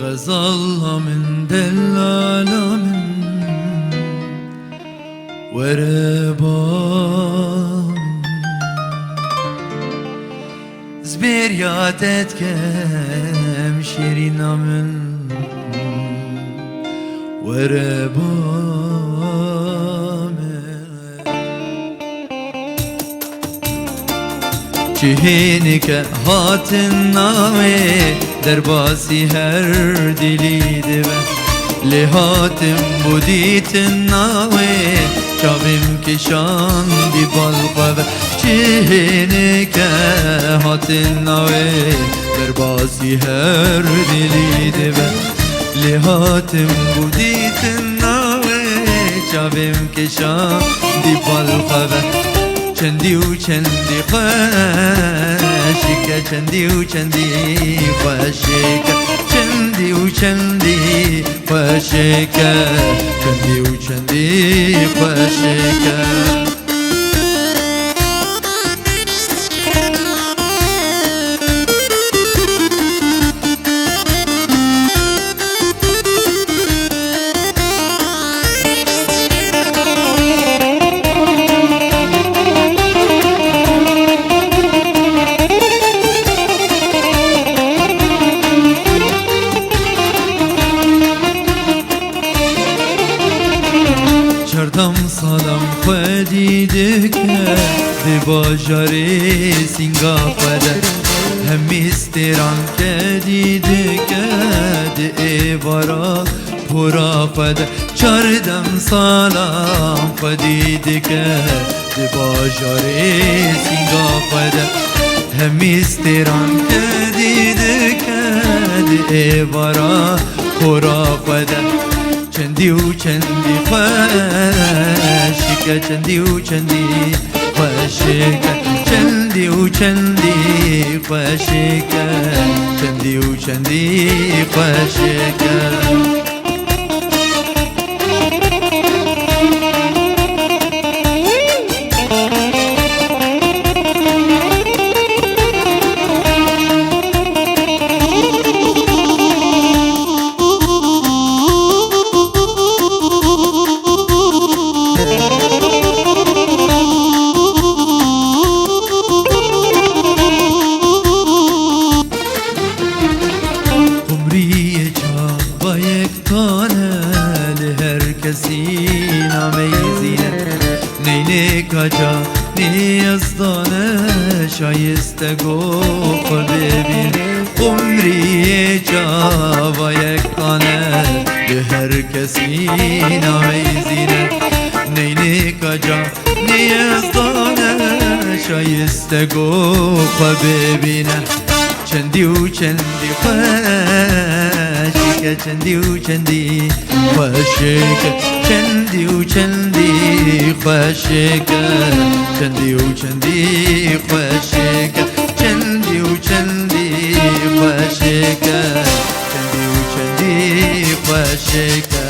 غزالها من دلالة من وربا زبيرياتت كم شيرينا من وربا چهینک هاتن نامه در باسی هر دلی دبه لهاتم بودیتن نامه چاویم کشان دی بالقوه چهینک هاتن نامه در باسی هر دلی دبه لهاتم بودیتن نامه چاویم کشان دی بالقوه چندی و چندی خوشیکه چندی و چندی خوشیکه چندی و چندی خوشیکه چندی و چندی خوشیکه چردم سالم خودی دکه دی باجاری سینگا خوده همی استیران که دیده که دی ایوارا پورا خوده چردم سالم خودی دکه دی باجاری سینگا خوده همی استیران که دیده که دی ایوارا پورا خوده چندی و چندی خوشیکه چندی و چندی خوشیکه چندی و چندی خوشیکه چندی و چندی خوشیکه کسی نامیزینه نینه کجا نیازدانه شایسته گفت ببینه عمری جا و یک کانه به هر کسی نامیزینه نینه کجا نیازدانه شایسته گفت ببینه چندی و چندی خوشیکه چندی و چندی خوشیکه چندی و چندی خوشیکه چندی و چندی خوشیکه چندی و چندی خوشیکه چندی و چندی خوشیکه